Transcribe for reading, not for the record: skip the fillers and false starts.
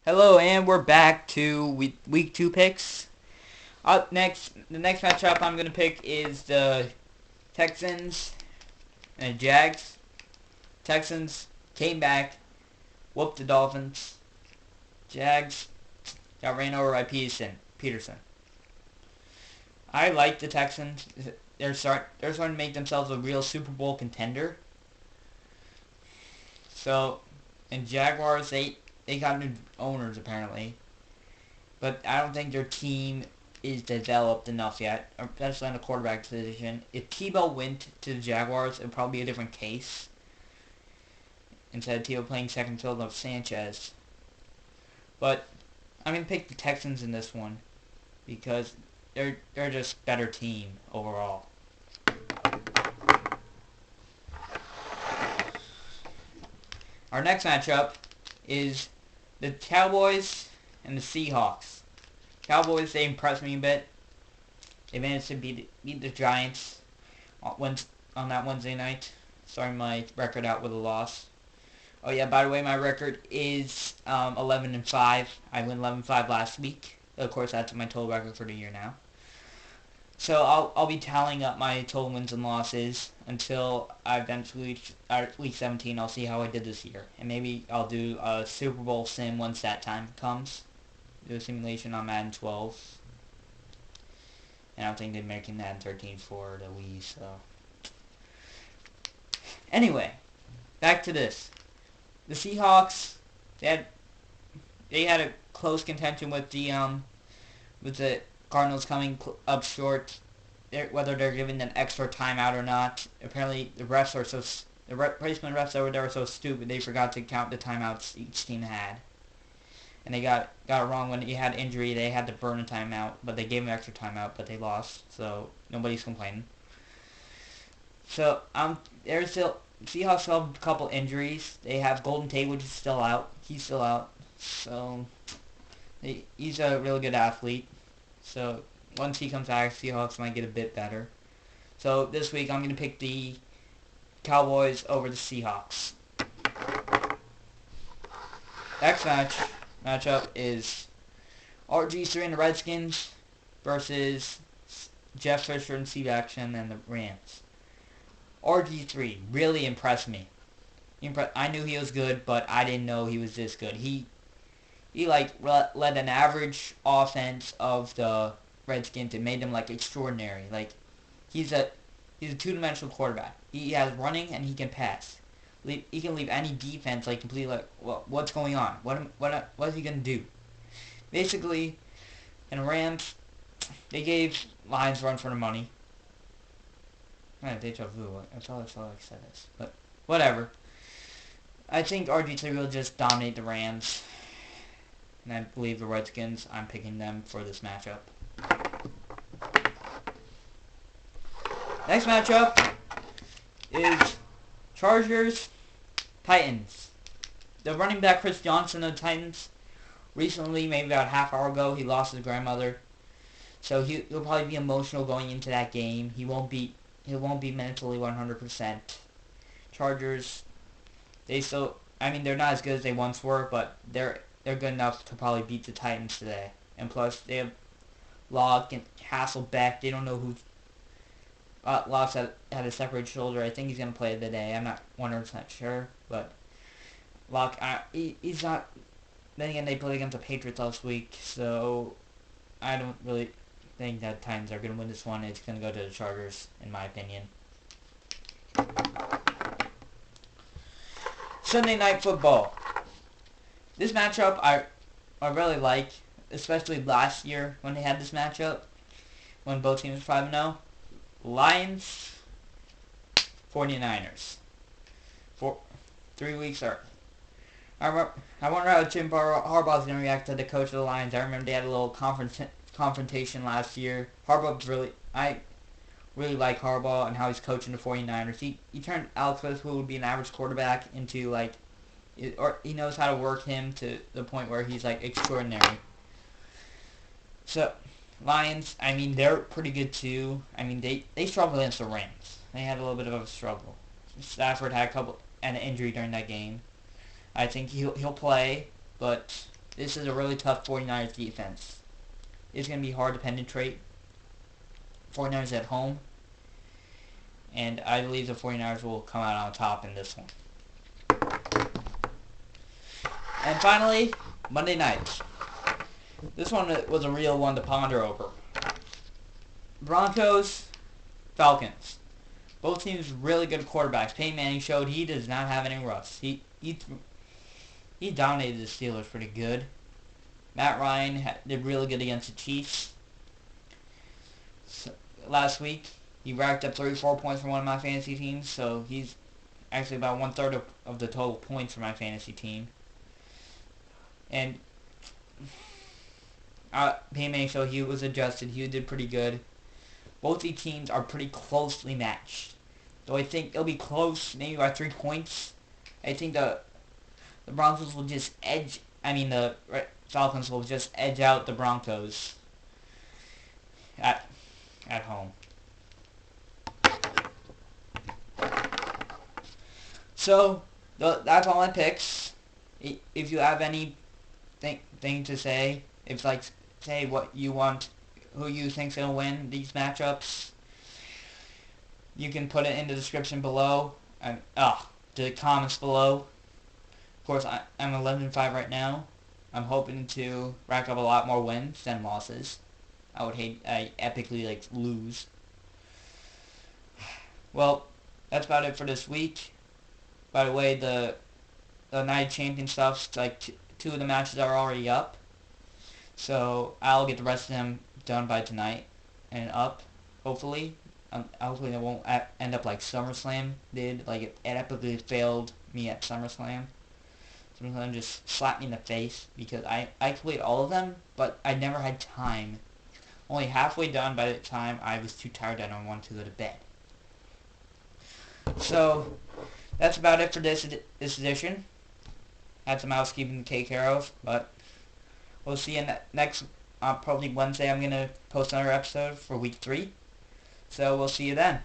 Hello, and we're back to week 2 picks. The next matchup I'm going to pick is the Texans and Jags. Texans came back, whooped the Dolphins. Jags got ran over by Peterson. I like the Texans. They're starting to make themselves a real Super Bowl contender. So, and Jaguars, they got new owners apparently, but I don't think their team is developed enough yet, especially in the quarterback position. If Tebow went to the Jaguars, it would probably be a different case. Instead of Tebow playing second field of Sanchez. But I'm going to pick the Texans in this one because they're just a better team overall. Our next matchup is the Cowboys and the Seahawks. Cowboys, they impressed me a bit. They managed to beat the Giants on that Wednesday night, starting my record out with a loss. Oh yeah, by the way, my record is 11-5. I went 11-5 last week. Of course, that's my total record for the year now. So I'll be tallying up my total wins and losses until I eventually reach week 17. I'll see how I did this year, and maybe I'll do a Super Bowl sim once that time comes. Do a simulation on Madden 12. And I don't think they're making Madden 13 for the Wii, so. Anyway, back to this. The Seahawks, they had a close contention with the Cardinals coming up short. Whether they're giving an extra timeout or not. Apparently the replacement refs over there are so stupid they forgot to count the timeouts each team had. And they got it wrong when he had injury. They had to burn a timeout, but they gave him an extra timeout, but they lost. So nobody's complaining. So Seahawks still have a couple injuries. They have Golden Tate, which is still out. He's still out. So he's a really good athlete. So once he comes back, Seahawks might get a bit better. So this week I'm going to pick the Cowboys over the Seahawks. Next matchup is RG3 and the Redskins versus Jeff Fisher and Steve Action and the Rams. RG3 really impressed me. I knew he was good, but I didn't know he was this good. He led an average offense of the Redskins and made them extraordinary. He's a two-dimensional quarterback. He has running and he can pass. He can leave any defense completely what's going on? What is he gonna do? Basically, in the Rams, they gave Lions run for the money. Deja vu. That's all I said this. But whatever. I think RG3 will just dominate the Rams. And I believe the Redskins, I'm picking them for this matchup. Next matchup is Chargers, Titans. The running back Chris Johnson of the Titans, recently, maybe about a half hour ago, he lost his grandmother. So he'll probably be emotional going into that game. He won't be mentally 100%. Chargers, they're not as good as they once were, but they're good enough to probably beat the Titans today. And plus, they have Locke and Hasselbeck. They don't know who. Locke's had a separate shoulder. I think he's going to play today. I'm not 100% sure, but Locke, he's not. Then again, they played against the Patriots last week, so I don't really think that Titans are going to win this one. It's going to go to the Chargers, in my opinion. Sunday Night Football. This matchup I really like, especially last year when they had this matchup, when both teams were 5-0. Lions, 49ers. 3 weeks are. I wonder how Jim Harbaugh is going to react to the coach of the Lions. I remember they had a little confrontation last year. I really like Harbaugh and how he's coaching the 49ers. He turned Alex Smith, who would be an average quarterback, into or he knows how to work him to the point where he's extraordinary. So Lions, they're pretty good too. They struggled against the Rams. They had a little bit of a struggle. Stafford had an injury during that game. I think he'll play, but This is a really tough 49ers defense. It's going to be hard to penetrate. 49ers at home. And I believe the 49ers will come out on top in this one. And finally, Monday night. This one was a real one to ponder over. Broncos, Falcons. Both teams really good quarterbacks. Peyton Manning showed he does not have any rust. He dominated the Steelers pretty good. Matt Ryan did really good against the Chiefs. So, last week, he racked up 34 points for one of my fantasy teams, so he's actually about 1/3 of the total points for my fantasy team. And Peyton Manning showed he was adjusted. He did pretty good. Both these teams are pretty closely matched. So I think it'll be close, maybe by 3 points. I think the Broncos will just the Falcons will just edge out the Broncos at home. So that's all my picks. If you have anything to say, say what you want, who you think's gonna win these matchups, you can put it in the description below and the comments below. Of course, I'm 11-5 right now. I'm hoping to rack up a lot more wins than losses. I epically lose. Well, that's about it for this week. By the way, the night champion stuff, 2 of the matches are already up. So I'll get the rest of them done by tonight and up, hopefully. Hopefully it won't end up like SummerSlam did. It epically failed me at SummerSlam. SummerSlam just slapped me in the face because I completed all of them, but I never had time. Only halfway done by the time I was too tired and I wanted to go to bed. So that's about it for this edition. Had some housekeeping to take care of, but we'll see you next, probably Wednesday. I'm going to post another episode for week 3. So we'll see you then.